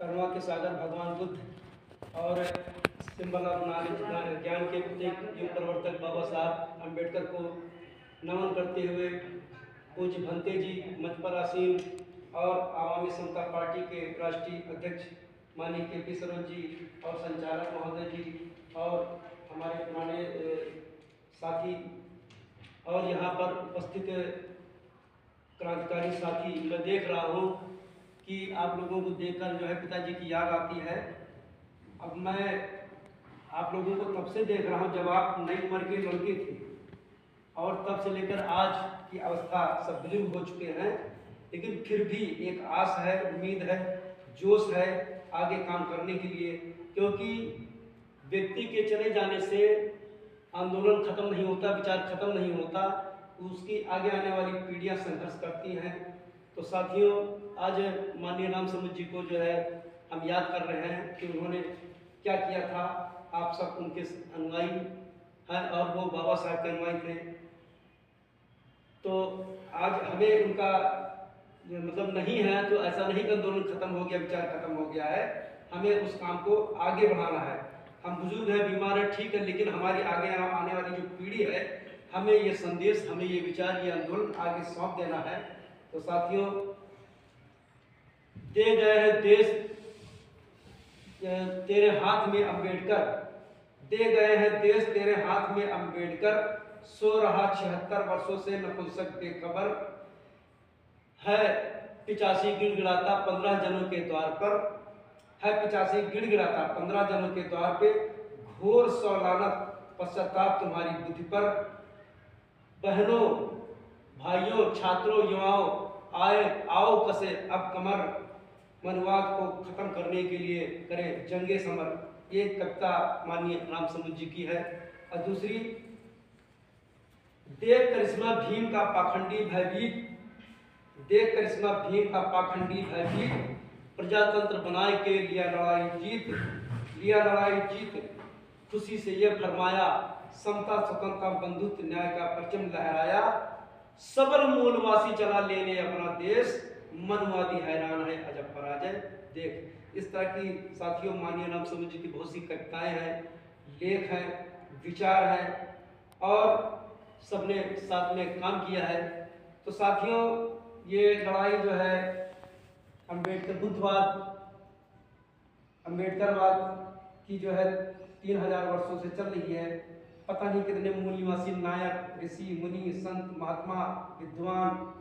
करुणा के सागर भगवान बुद्ध और सिंबल ऑफ नॉलेज ज्ञान के प्रत्येक युग प्रवर्तक बाबा साहब अम्बेडकर को नमन करते हुए पूज्य भंते जी मंच पर आसीन और आवामी समता पार्टी के राष्ट्रीय अध्यक्ष माननीय के.पी. सरोज जी और संचालक महोदय जी और हमारे पुराने साथी और यहाँ पर उपस्थित क्रांतिकारी साथी, मैं देख रहा हूँ कि आप लोगों को देखकर जो है पिताजी की याद आती है। अब मैं आप लोगों को तब से देख रहा हूँ जब आप नई उम्र के लड़के थे और तब से लेकर आज की अवस्था सब बुजुर्ग हो चुके हैं, लेकिन फिर भी एक आस है, उम्मीद है, जोश है आगे काम करने के लिए, क्योंकि व्यक्ति के चले जाने से आंदोलन खत्म नहीं होता, विचार खत्म नहीं होता, उसकी आगे आने वाली पीढ़ियां संघर्ष करती हैं। तो साथियों, आज माननीय राम समूह जी को जो है हम याद कर रहे हैं कि उन्होंने क्या किया था। आप सब उनके अनुयायी हैं और वो बाबा साहब के अनुयायी थे। तो आज हमें उनका मतलब नहीं है तो ऐसा नहीं कि आंदोलन खत्म हो गया, विचार खत्म हो गया है, हमें उस काम को आगे बढ़ाना है। हम बुजुर्ग हैं, बीमार हैं, ठीक है, लेकिन हमारी आगे आने वाली जो पीढ़ी है, हमें ये संदेश, हमें ये विचार, ये आंदोलन आगे सौंप देना है। तो साथियों, दे गए हैं देश तेरे हाथ में अम्बेडकर, दे गए हैं देश तेरे हाथ में अम्बेडकर, सो रहा 76 वर्षों से नपुंसक बेखबर है, 85 गिड़गिड़ाता 15 जनों के द्वार पर है, 85 गिड़गिड़ाता 15 जनों के द्वार पे, घोर सौलानत पश्चाताप तुम्हारी बुद्धि पर। बहनों, भाइयों, छात्रों, युवाओं, आओ कसे अब कमर, मनवाद को खत्म करने के लिए करें जंगे समर। एक कविता माननीय राम समूह जी की है। और दूसरी, देख करिश्मा भीम का पाखंडी भयभीत, देख करिश्मा भीम का पाखंडी भयभीत, प्रजातंत्र बनाए के लिया लड़ाई जीत, लिया लड़ाई जीत, खुशी से ये फरमाया, समता स्वतंत्रता बंधुत्व न्याय का परचम लहराया, सबल मूलवासी चला लेने अपना देश, मनवादी हैरान है अजब पराजय देख। इस तरह की साथियों माननीय राम समूह जी की बहुत सी कविताएं हैं, लेख हैं, विचार हैं और सबने साथ में काम किया है। तो साथियों, ये लड़ाई जो है अम्बेडकर बुद्धवाद, अम्बेडकरवाद की जो है 3000 वर्षों से चल रही है। पता नहीं कितने मूल्यवासी नायक, ऋषि, मुनि, संत, महात्मा, विद्वान,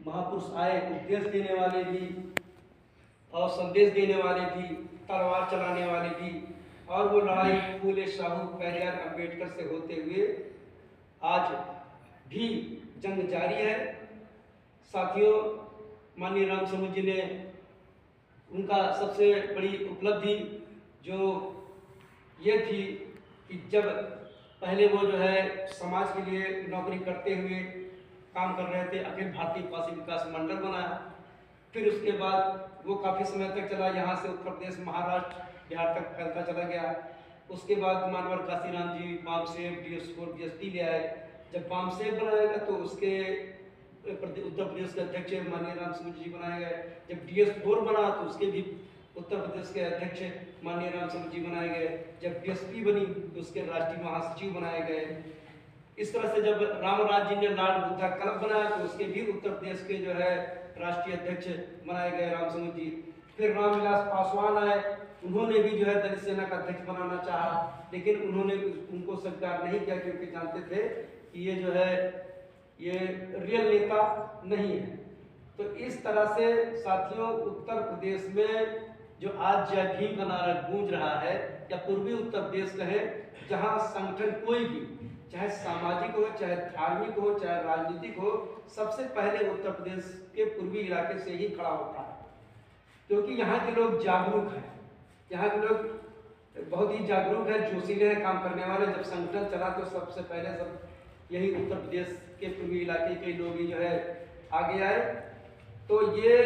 महापुरुष आए, उपदेश देने वाले भी और संदेश देने वाले भी, तलवार चलाने वाले भी, और वो लड़ाई फूले शाहू, पेरियार, अम्बेडकर से होते हुए आज भी जंग जारी है। साथियों, माननीय राम समूह जी ने उनका सबसे बड़ी उपलब्धि जो ये थी कि जब पहले वो जो है समाज के लिए नौकरी करते हुए काम कर रहे थे, अखिल भारतीय पासी विकास मंडल बनाया। फिर उसके बाद वो काफ़ी समय तक चला, यहाँ से उत्तर प्रदेश, महाराष्ट्र, बिहार तक फैलता चला गया। उसके बाद मानवर काशीराम जी बामसेव, DS4, DSP ले आए। जब बामसेव बनाया गया तो उसके उत्तर प्रदेश के अध्यक्ष माननीय राम समूह जी बनाए गए। जब DS4 बना तो उसके भी उत्तर प्रदेश के अध्यक्ष माननीय राम समूह जी बनाए गए। जब DSP बनी तो उसके राष्ट्रीय महासचिव बनाए गए। इस तरह से जब रामराज जी ने लाल बुद्धा क्लब बनाया तो उसके भी उत्तर प्रदेश के जो है राष्ट्रीय अध्यक्ष बनाए गए राम समूह जी। फिर रामविलास पासवान आए, उन्होंने भी जो है दलित सेना का अध्यक्ष बनाना चाहा, लेकिन उन्होंने उनको स्वीकार नहीं किया, क्योंकि जानते थे कि ये जो है ये रियल नेता नहीं है। तो इस तरह से साथियों, उत्तर प्रदेश में जो आज जय भीम का नारा गूंज रहा है, या पूर्वी उत्तर प्रदेश कहे, जहां संगठन कोई भी, चाहे सामाजिक हो, चाहे धार्मिक हो, चाहे राजनीतिक हो, सबसे पहले उत्तर प्रदेश के पूर्वी इलाके से ही खड़ा होता है, क्योंकि यहाँ के लोग जागरूक हैं, यहाँ के लोग बहुत ही जागरूक है, जोशीले हैं, काम करने वाले। जब संगठन चला तो सबसे पहले सब यही उत्तर प्रदेश के पूर्वी इलाके के लोग ही जो है आगे आए। तो ये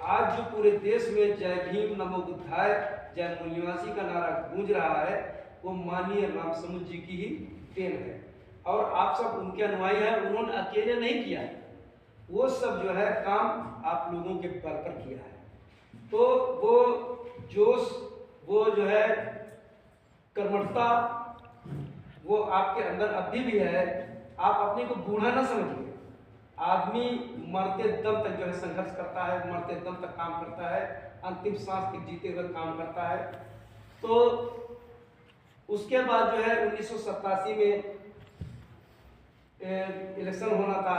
आज जो पूरे देश में जय भीम, नमो बुद्धाय, जय मूल्यवासी का नारा गूंज रहा है, वो माननीय राम समूह जी की ही देन है। और आप सब उनके अनुयायी हैं, उन्होंने अकेले नहीं किया, वो सब जो है काम आप लोगों के बल पर किया है। तो वो जोश, वो जो है कर्मठता, वो आपके अंदर अभी भी है। आप अपने को बूढ़ा ना समझिए। आदमी मरते दम तक जो है संघर्ष करता है, मरते दम तक काम करता है, अंतिम सांस तक जीते हुए काम करता है। तो उसके बाद जो है 1987 में इलेक्शन होना था।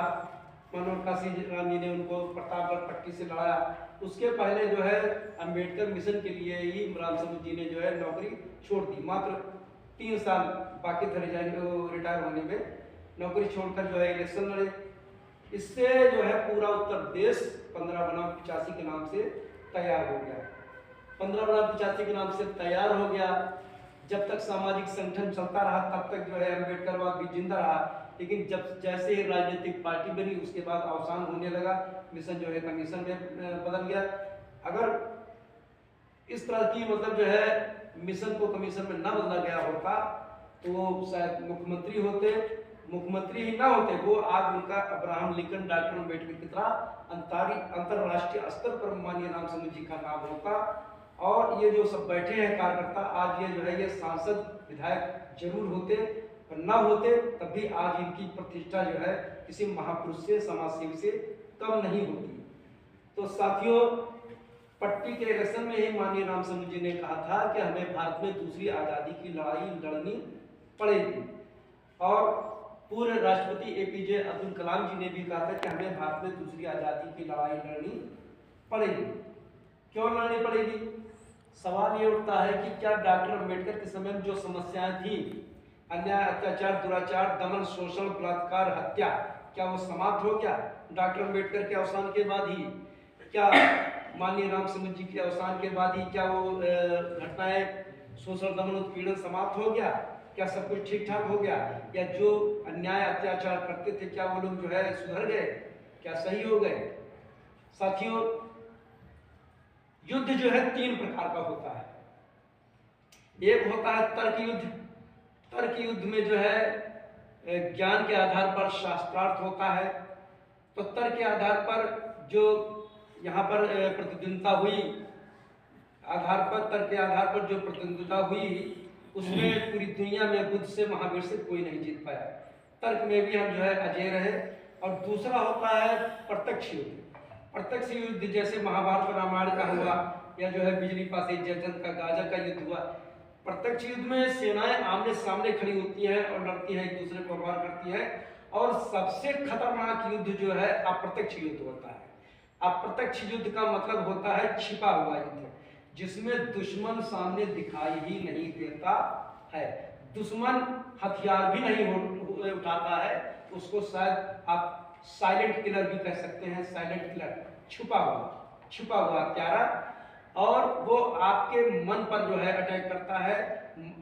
मनोहर काशीराम जी ने उनको प्रतापगढ़ पट्टी से लड़ाया। उसके पहले जो है अंबेडकर मिशन के लिए ही राम समूह जी ने जो है नौकरी छोड़ दी। मात्र 3 साल बाकी थे रिटायर होने में, नौकरी छोड़कर जो है इलेक्शन लड़े। इससे जो है पूरा उत्तर प्रदेश 15 बनाम 85 के नाम से तैयार हो गया। 15 बनाम 85 के नाम से तैयार हो गया। जब तक सामाजिक संगठन चलता रहा तब तक जो है अम्बेडकरवाद भी जिंदा रहा। लेकिन जब जैसे ही राजनीतिक पार्टी बनी उसके बाद अवसान होने लगा, मिशन जो है कमीशन में बदल गया। अगर इस तरह की मतलब जो है मिशन को कमीशन में ना बदला गया होता तो शायद मुख्यमंत्री होते, मुख्यमंत्री ही ना होते, वो आज उनका अब्राहम लिंकन, डॉक्टर अम्बेडकर की तरह अंतरराष्ट्रीय स्तर पर माननीय राम समूह जी का नाम होता। और ये जो सब बैठे हैं कार्यकर्ता, आज ये जो है ये सांसद विधायक जरूर होते, और ना होते तब भी आज इनकी प्रतिष्ठा जो है किसी महापुरुष से, समाजसेवी से कम नहीं होती। तो साथियों, पट्टी के इलेक्शन में ही माननीय राम समूह जी ने कहा था कि हमें भारत में दूसरी आज़ादी की लड़ाई लड़नी पड़ेगी। और पूर्व राष्ट्रपति एपीजे अब्दुल कलाम जी ने भी कहा था कि हमें भारत में दूसरी आज़ादी की लड़ाई लड़नी पड़ेगी। क्यों लड़नी पड़ेगी? सवाल ये उठता है कि क्या डॉक्टर अम्बेडकर के समय में जो समस्याएं थी, अन्याय, अत्याचार, दुराचार, दमन, शोषण, बलात्कार, हत्या, क्या वो समाप्त हो गया डॉक्टर अम्बेडकर के अवसान के बाद ही? क्या माननीय राम समूह जी के अवसान के बाद ही क्या वो घटनाएं, शोषण, दमन, उत्पीड़न समाप्त हो गया? क्या सब कुछ ठीक ठाक हो गया? या जो अन्याय अत्याचार करते थे क्या वो लोग जो है सुधर गए? क्या सही हो गए? साथियों, युद्ध जो है 3 प्रकार का होता है। एक होता है तर्क युद्ध। तर्क युद्ध में जो है ज्ञान के आधार पर शास्त्रार्थ होता है। तो तर्क के आधार पर जो यहाँ पर प्रतिद्वंदिता हुई, तर्क के आधार पर जो प्रतिद्वंदिता हुई उसमें पूरी दुनिया में बुद्ध से, महावीर से कोई नहीं जीत पाया। तर्क में भी हम जो है अजय रहे। और दूसरा होता है प्रत्यक्ष युद्ध। प्रत्यक्ष युद्ध जैसे महाभारत रामायण का हुआ, या जो है बिजली पासी जयचंद का गाजा का युद्ध हुआ। प्रत्यक्ष युद्ध में सेनाएं आमने सामने खड़ी होती हैं और लड़ती हैं, एक दूसरे को वार करती हैं। और सबसे खतरनाक युद्ध जो है अप्रत्यक्ष युद्ध होता है। अप्रत्यक्ष युद्ध का मतलब होता है छिपा हुआ युद्ध, जिसमें दुश्मन सामने दिखाई ही नहीं देता है, दुश्मन हथियार भी नहीं उठाता है, उसको शायद आप साइलेंट किलर भी कह सकते हैं। साइलेंट किलर, छुपा हुआ हत्यारा। और वो आपके मन पर जो है अटैक करता है।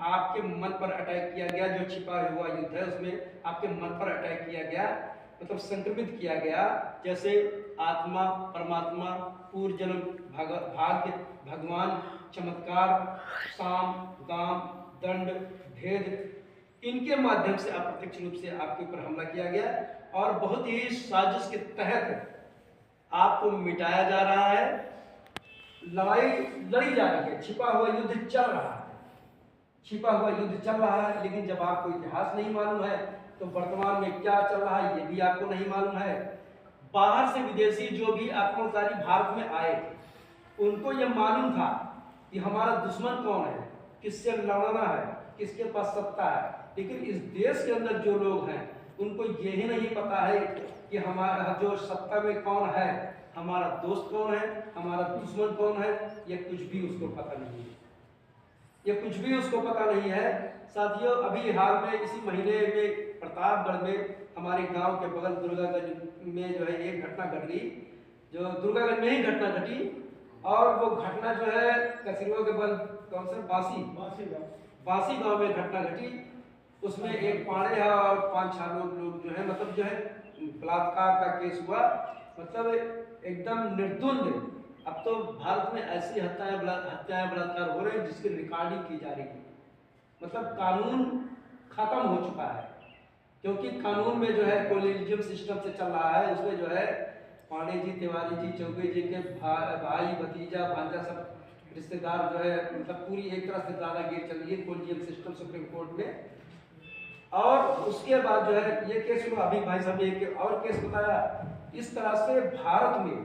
आपके मन पर अटैक किया गया, जो छिपा हुआ युद्ध है उसमें आपके मन पर अटैक किया गया, मतलब संक्रमित किया गया। जैसे आत्मा, परमात्मा, पूर्व जन्म, भाग्य, भगवान, चमत्कार, साम, दाम, दंड, भेद, इनके माध्यम से अप्रत्यक्ष रूप से आपके ऊपर हमला किया गया और बहुत ही साजिश के तहत आपको मिटाया जा रहा है। लड़ाई लड़ी जा रही है, छिपा हुआ युद्ध चल रहा है, लेकिन जब आपको इतिहास नहीं मालूम है तो वर्तमान में क्या चल रहा है ये भी आपको नहीं मालूम है। बाहर से विदेशी जो भी आक्रमणकारी भारत में आए, उनको यह मालूम था कि हमारा दुश्मन कौन है, किससे लड़ना है, किसके पास सत्ता है। लेकिन इस देश के अंदर जो लोग हैं उनको यही नहीं पता है कि हमारा जो सत्ता में कौन है, हमारा दोस्त कौन है, हमारा दुश्मन कौन है, ये कुछ भी उसको पता नहीं है। साथियों, अभी हाल में इसी महीने में प्रतापगढ़ में हमारे गांव के बगल दुर्गागंज में जो है एक घटना घट गई, जो दुर्गागंज में ही घटना घटी। और वो घटना जो है कचरियों के बल कौन से बासी गांव में घटना घटी। उसमें एक पाड़े है और 5-6 लोग जो है मतलब जो है बलात्कार का केस हुआ। मतलब एकदम निर्दुंद। अब तो भारत में ऐसी हत्याएं बलात्कार हो रहे हैं जिसकी रिकॉर्डिंग की जा रही है। मतलब कानून खत्म हो चुका है, क्योंकि कानून में जो है कोलिजियम सिस्टम से चल रहा है। उसमें जो है पांडे जी, तिवारी जी, चौबे जी के भाई, भतीजा, भांजा सब रिश्तेदार जो है मतलब पूरी एक तरह से दादागिरी चल रही है कोलिजियम सिस्टम सुप्रीम कोर्ट में। और उसके बाद जो है ये केस हुआ, अभी भाई साहब ने एक और केस बताया। इस तरह से भारत में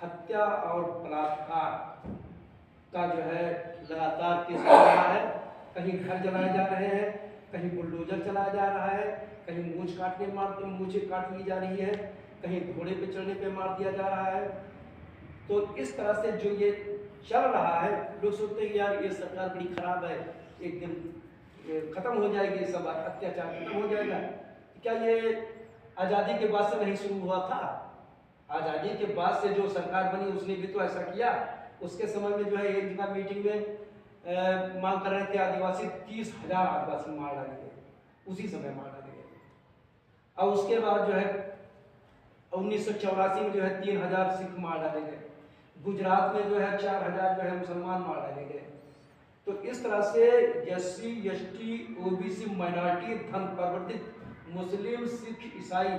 हत्या और बलात्कार का जो है लगातार केस चल रहा है। कहीं घर जलाए जा रहे हैं, कहीं बुलडोजर चलाया जा रहा है, कहीं मूंछ काट ली जा रही है, कहीं घोड़े पे चढ़ने पे मार दिया जा रहा है। तो इस तरह से जो ये चल रहा है, लोग सोचते हैं यार ये सरकार बड़ी खराब है, एक दिन खत्म हो जाएगी, सब अत्याचार खत्म हो जाएगा। क्या ये आज़ादी के बाद से नहीं शुरू हुआ था? आज़ादी के बाद से जो सरकार बनी उसने भी तो ऐसा किया। उसके समय में जो है एक जगह मीटिंग में मांग कर रहे थे आदिवासी 30,000 आदिवासी मार डाले गए, उसी समय मार डाले गए। और उसके बाद जो है 1984 में जो है 3,000 सिख मार डाले गए। गुजरात में जो है 4,000 जो है मुसलमान मार डाले गए। तो इस तरह से SC ST OBC माइनॉरिटी धन प्रवर्तित मुस्लिम सिख ईसाई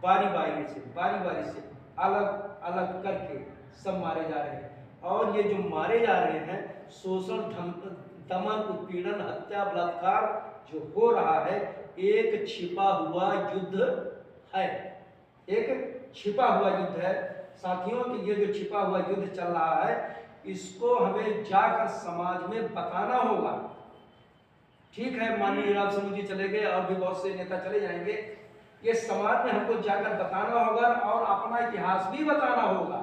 बारी बारी से अलग अलग करके सब मारे जा रहे हैं। और ये जो मारे जा रहे हैं, शोषण दमन उत्पीड़न हत्या बलात्कार जो हो रहा है, एक छिपा हुआ युद्ध है, एक छिपा हुआ युद्ध है साथियों। कि ये जो छिपा हुआ युद्ध चल रहा है, इसको हमें जाकर समाज में बताना होगा। ठीक है, माननीय राम समूह जी चले गए और भी बहुत से नेता चले जाएंगे, ये समाज में हमको जाकर बताना होगा और अपना इतिहास भी बताना होगा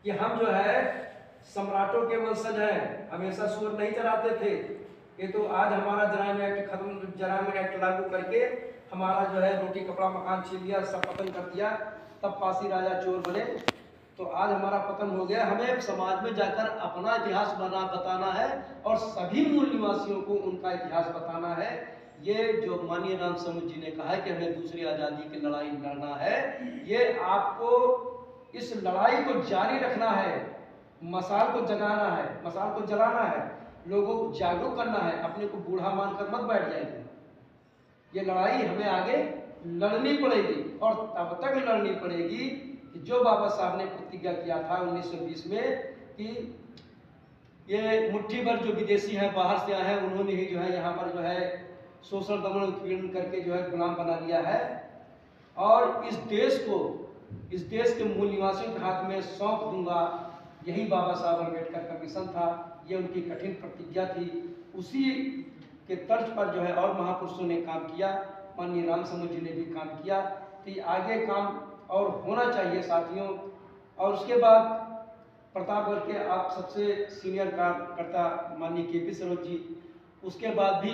कि हम जो है सम्राटों के वंशज हैं, हमेशा सूर नहीं चराते थे। ये तो आज हमारा जराइम एक्ट लागू करके हमारा जो है रोटी कपड़ा मकान छीन लिया, सब पतन कर दिया, तब पासी राजा चोर बने। तो आज हमारा पतन हो गया। हमें समाज में जाकर अपना इतिहास बताना है और सभी मूल निवासियों को उनका इतिहास बताना है। ये जो माननीय राम समूह जी ने कहा है कि हमें दूसरी आज़ादी की लड़ाई लड़ना है, ये आपको इस लड़ाई को जारी रखना है, मसाल को जगाना है, मसाल को जलाना है, लोगों को जागरूक करना है। अपने को बूढ़ा मानकर मत बैठ जाएंगे। ये लड़ाई हमें आगे लड़नी पड़ेगी और तब तक लड़नी पड़ेगी कि जो बाबा साहब ने प्रतिज्ञा किया था 1920 में कि ये मुट्ठी भर जो विदेशी हैं, बाहर से आए हैं, उन्होंने ही जो है यहाँ पर जो है शोषण दमन उत्पीड़न करके जो है गुलाम बना लिया है और इस देश के मूल निवासियों के हाथ में सौंप दूंगा। यही बाबा साहब अम्बेडकर का मिशन था, ये उनकी कठिन प्रतिज्ञा थी। उसी के तर्ज पर जो है और महापुरुषों ने काम किया, माननीय राम समूह जी ने भी काम किया। तो आगे काम और होना चाहिए साथियों। और उसके बाद प्रतापगढ़ के आप सबसे सीनियर कार्यकर्ता माननीय KP सरोज जी, उसके बाद भी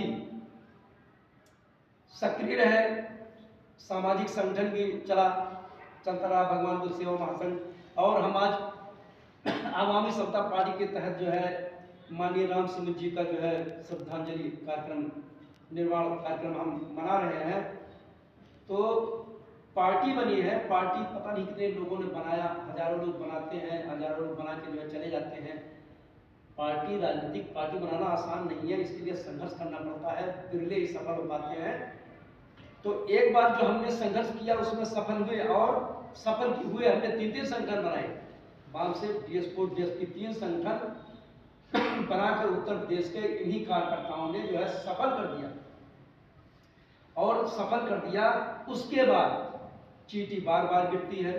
सक्रिय रहे, सामाजिक संगठन भी चलता रहा, भगवान बुद्ध सेवा महासंघ। और हम आज आवामी समता पार्टी के तहत जो है माननीय राम समूह जी का जो है श्रद्धांजलि निर्माण कार्यक्रम हम मना रहे हैं। तो पार्टी बनी है, पार्टी पता नहीं कितने लोगों ने बनाया, हजारों लोग बनाते हैं, हजारों लोग बना के जो है चले जाते हैं। पार्टी, राजनीतिक पार्टी बनाना आसान नहीं है, इसके लिए संघर्ष करना पड़ता है, बिरले ही सफल हो पाते हैं। तो एक बार जो हमने संघर्ष किया उसमें सफल हुए और सफल हुए हमने 3 संगठन बनाए, बामसेफ, DSPO, DSP 3 संगठन बनाकर उत्तर प्रदेश के इन्हीं कार्यकर्ताओं ने जो है सफल कर दिया और सफल कर दिया। उसके बाद चींटी बार बार गिरती है,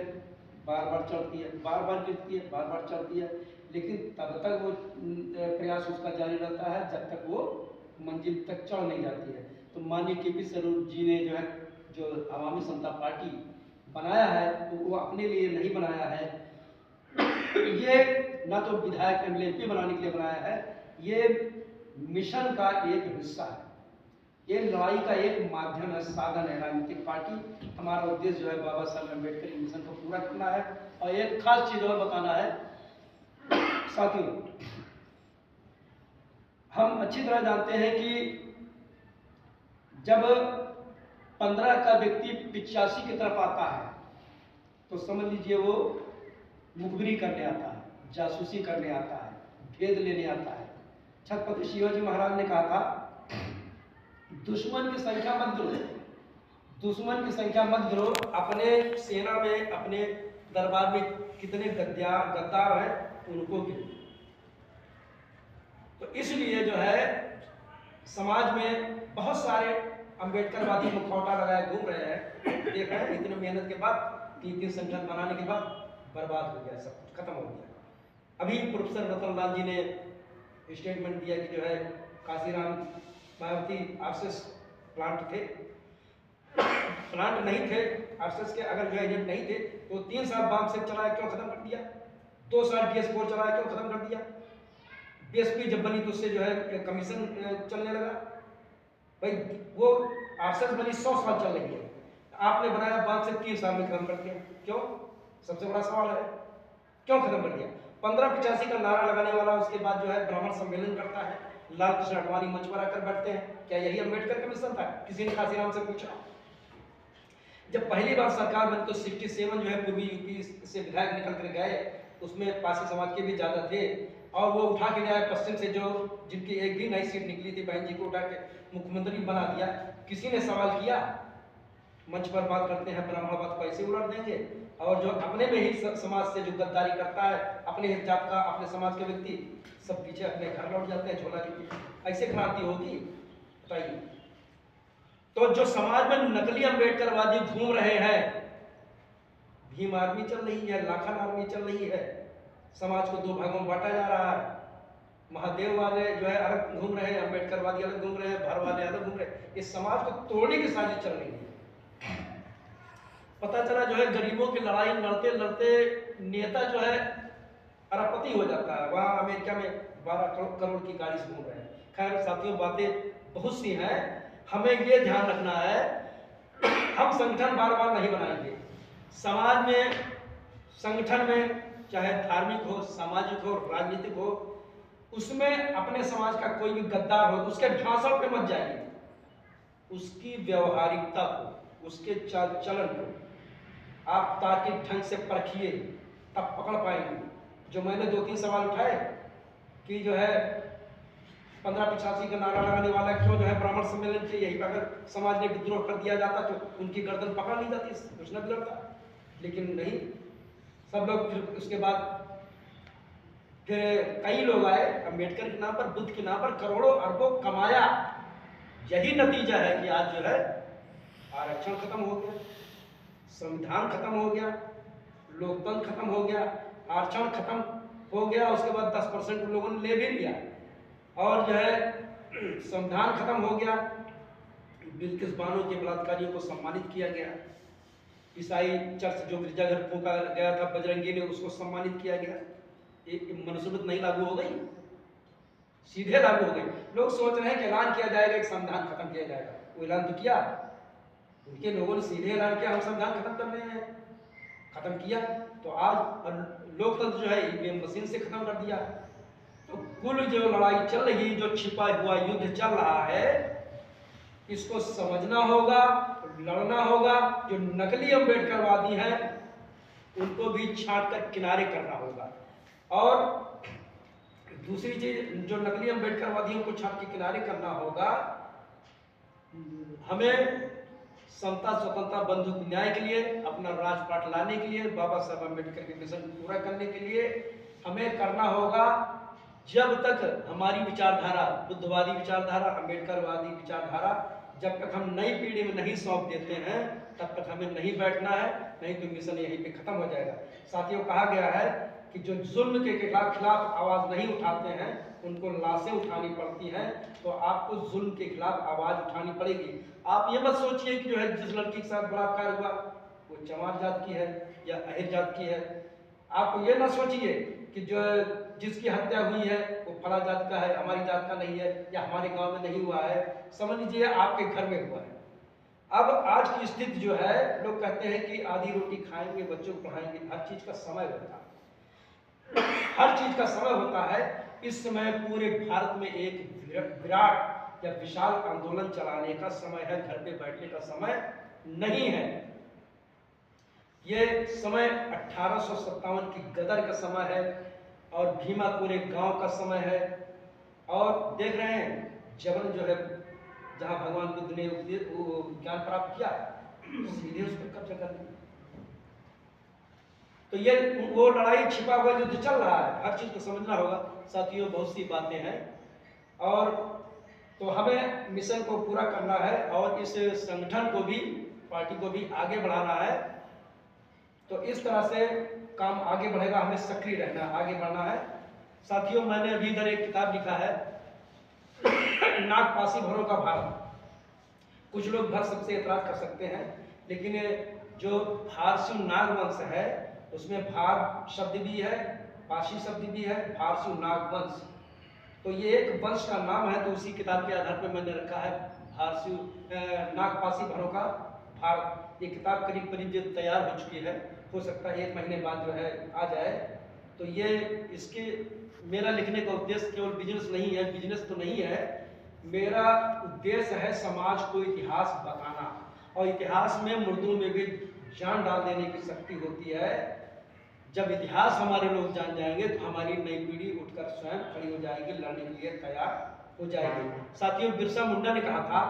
बार बार चढ़ती है, बार बार गिरती है, बार बार चढ़ती है, लेकिन तब तक वो प्रयास उसका जारी रहता है जब तक वो मंजिल तक चढ़ नहीं जाती है। तो माननीय KP सरोज जी ने जो आवामी समता पार्टी बनाया है, तो वो अपने लिए नहीं बनाया है, ये ना तो विधायक MLA बनाने के लिए बनाया है, ये मिशन का एक हिस्सा है, ये लड़ाई का एक माध्यम है, साधन है। राजनीतिक पार्टी, हमारा उद्देश्य जो है बाबा साहब अम्बेडकर के मिशन को पूरा करना है। और एक खास चीज और बताना है साथियों, हम अच्छी तरह जानते हैं कि जब 15 का व्यक्ति 85 की तरफ आता है तो समझ लीजिए वो मुखबिरी करने आता है, जासूसी करने आता है, भेद लेने आता है। छत्रपति शिवाजी महाराज ने कहा था, दुश्मन की संख्या मत गिनो, दुश्मन की संख्या मत गिनो, अपने सेना में, अपने दरबार में कितने गद्दार हैं उनको गिनो। तो इसलिए जो है समाज में बहुत सारे अम्बेडकरवादी मुखौटा लगाए घूम रहे हैं। देख रहे हैं इतने मेहनत के बाद, 3 संगठन बनाने के बाद बर्बाद हो गया, सब कुछ खत्म हो गया। अभी प्रोफेसर रतनलाल जी ने स्टेटमेंट दिया कि जो है काशीराम मायावती आरएसएस प्लांट थे, प्लांट नहीं थे आरएसएस के, अगर जो एजेंट नहीं थे तो 3 साल बाम से चलाया क्यों खत्म कर दिया, 2 साल DS4 चलाया क्यों खत्म कर दिया, BSP जब बनी तो उससे जो है कमीशन चलने लगा। भाई वो आरएसएस बनी 100 साल चल रही है, आपने बनाया बाम से 3 साल में खत्म कर दिया, क्यों? सबसे बड़ा सवाल है क्यों खत्म कर दिया। 1585 का नारा लगाने वाला उसके बाद जो है ब्राह्मण सम्मेलन करता है, लाल कृष्ण आडवाणी मंच पर आकर बैठते हैं, क्या यही अम्बेडकर का मिशन था? किसी ने काशीराम से पूछा? जब पहली बार सरकार बनी तो 67 जो है पूर्वी यूपी से विधायक निकल कर गए, उसमें पासी समाज के भी ज्यादा थे, और वो उठा के जाए पश्चिम से जो जिनकी एक भी नई सीट निकली थी, बहन जी को उठा के मुख्यमंत्री बना दिया। किसी ने सवाल किया? मंच पर बात करते हैं ब्राह्मणवाद को ऐसे उलट देंगे, और जो अपने में ही समाज से जो गद्दारी करता है, अपने जात का अपने समाज के व्यक्ति सब पीछे अपने घर लौट जाते हैं झोला के, ऐसे क्रांति होगी? बताइए। तो जो समाज में नकली अम्बेडकरवादी घूम रहे हैं, भीम आर्मी चल रही है, लाखन आर्मी चल रही है, समाज को 2 भागों में बांटा जा रहा है, महादेव वाले जो है अलग घूम रहे हैं, अम्बेडकरवादी अलग घूम रहे हैं, भर वाले अलग घूम रहे हैं, इस समाज को तोड़ने की साजिश चल रही है। पता चला जो है गरीबों की लड़ाई लड़ते लड़ते नेता जो है अरबपति हो जाता है, वहां अमेरिका में 12 करोड़ की गाड़ी से घूम रहे हैं। खैर साथियों, बातें बहुत सी हैं, हमें ये ध्यान रखना है, हम संगठन बार बार नहीं बनाएंगे। समाज में, संगठन में, चाहे धार्मिक हो, सामाजिक हो, राजनीतिक हो, उसमें अपने समाज का कोई भी गद्दार हो उसके भाषण पे मत जाइए, उसकी व्यवहारिकता को, उसके चाल चलन को आप तार्किक ढंग से परखिए, तब पकड़ पाएंगे। जो मैंने 2-3 सवाल उठाए कि जो है 1585 का नारा लगाने वाला क्यों जो है ब्राह्मण सम्मेलन के, यही अगर समाज ने विद्रोह कर दिया जाता तो उनकी गर्दन पकड़ ली जाती, कुछ न बिगड़ता, लेकिन नहीं, सब लोग फिर उसके बाद फिर कई लोग आए, अम्बेडकर के नाम पर, बुद्ध के नाम पर करोड़ों अरबों कमाया। यही नतीजा है कि आज जो है आरक्षण खत्म हो गया, संविधान खत्म हो गया, लोकतंत्र खत्म हो गया, आरक्षण खत्म हो गया, उसके बाद 10% लोगों ने ले भी लिया, और जो है संविधान खत्म हो गया, बिल्किस बानो के बलात्कारियों को सम्मानित किया गया, ईसाई चर्च जो गिरजाघर फूंका गया था बजरंगी ने, उसको सम्मानित किया गया। एक मनुस्मृति नहीं लागू हो गई, सीधे लागू हो गई। लोग सोच रहे हैं कि ऐलान किया जाएगा कि संविधान खत्म किया जाएगा, वो ऐलान तो किया, उनके लोगों ने सीधे ऐलान किया हम संविधान खत्म कर रहे हैं, खत्म किया। तो आज लोकतंत्र जो है ईवीएम मशीन से खत्म कर दिया। तो कुल जो लड़ाई चल रही, जो छिपा हुआ युद्ध चल रहा है, इसको समझना होगा, लड़ना होगा। जो नकली अम्बेडकरवादी हैं उनको भी छांट कर किनारे करना होगा, और दूसरी चीज, जो नकली अम्बेडकरवादियों को छांट के किनारे करना होगा, हमें समता स्वतंत्रता बंधुत्व न्याय के लिए, अपना राजपाट लाने के लिए, बाबा साहब अम्बेडकर के मिशन पूरा करने के लिए हमें करना होगा। जब तक हमारी विचारधारा, बुद्धवादी विचारधारा, अम्बेडकरवादी विचारधारा, जब तक हम नई पीढ़ी में नहीं सौंप देते हैं, तब तक हमें नहीं बैठना है, नहीं तो मिशन यहीं पे खत्म हो जाएगा। साथियों, कहा गया है कि जो जुल्म के खिलाफ आवाज नहीं उठाते हैं उनको लाशें उठानी पड़ती हैं, तो आपको जुल्म के खिलाफ आवाज उठानी पड़ेगी। आप ये मत सोचिए कि जो है जिस लड़की के साथ बलात्कार हुआ वो चमार जात की है या अहिर जात की है, आप ये ना सोचिए कि जो जिसकी हत्या हुई है वो फला जात का है, हमारी जात का नहीं है, या हमारे गांव में नहीं हुआ है, समझ लीजिए आपके घर में हुआ है। अब आज की स्थिति जो है, लोग कहते हैं कि आधी रोटी खाएंगे, बच्चों को पढ़ाएंगे, हर चीज का समय होता है, हर चीज का समय होता है। इस समय पूरे भारत में एक विराट या विशाल आंदोलन चलाने का समय है, घर पे बैठने का समय नहीं है। ये समय 1857 की गदर का समय है और भीमा पूरे गांव का समय है। और देख रहे हैं जबल जो है, जहां भगवान बुद्ध ने ज्ञान प्राप्त किया, सीधे उस पर कब्जा कर लिया। तो ये वो लड़ाई छिपा हुआ युद्ध चल रहा है, हर चीज को समझना होगा। साथियों, बहुत सी बातें हैं, और तो हमें मिशन को पूरा करना है और इस संगठन को भी, पार्टी को भी आगे बढ़ाना है। तो इस तरह से काम आगे बढ़ेगा, हमें सक्रिय रहना है, आगे बढ़ना है। साथियों, मैंने अभी इधर एक किताब लिखा है नागपाशी भरों का भारत। कुछ लोग भर सबसे एतराज कर सकते हैं, लेकिन जो फारसी नागवंश है उसमें भार शब्द भी है, पाशी शब्द भी है, फारसी नागवंश। तो ये एक वंश का नाम है, तो उसी किताब के आधार पर मैंने रखा है फारसी नागपाशी भरों का भारत। ये किताब करीब करीब जो तैयार हो चुकी है, हो सकता है 1 महीने बाद जो है आ जाए। तो ये इसके मेरा लिखने का उद्देश्य केवल बिजनेस नहीं है, बिजनेस तो नहीं है, मेरा उद्देश्य है समाज को इतिहास बताना। और इतिहास में मुर्दों में भी जान डाल देने की शक्ति होती है। जब इतिहास हमारे लोग जान जाएंगे तो हमारी नई पीढ़ी उठकर स्वयं खड़ी हो जाएगी, लड़ने के लिए तैयार हो जाएगी। साथियों, बिरसा मुंडा ने कहा था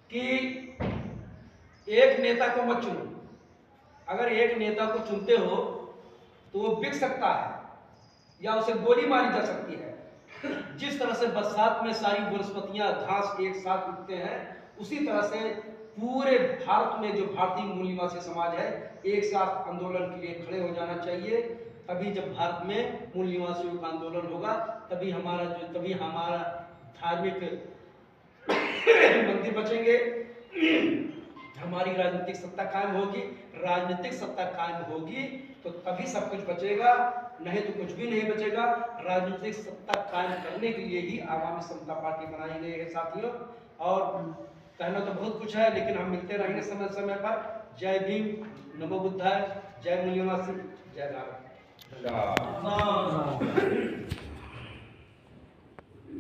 कि एक नेता को मत चुनो। अगर एक नेता को चुनते हो तो वो बिक सकता है या उसे गोली मारी जा सकती है। जिस तरह से बरसात में सारी वनस्पतियां घास एक साथ उगते हैं, उसी तरह से पूरे भारत में जो भारतीय मूल निवासी समाज है एक साथ आंदोलन के लिए खड़े हो जाना चाहिए। तभी जब भारत में मूल निवासियों का आंदोलन होगा, तभी हमारा धार्मिक मंदिर बचेंगे, हमारी राजनीतिक सत्ता कायम होगी। राजनीतिक सत्ता कायम होगी तो तभी सब कुछ बचेगा, नहीं तो कुछ भी नहीं बचेगा। राजनीतिक सत्ता कायम करने के लिए ही आवामी समता पार्टी बनाई गई है साथियों। और कहना तो बहुत कुछ है, लेकिन हम मिलते रहेंगे समय समय पर। जय भीम, नमो बुद्धाय, जय मूल निवासी, जय भारत।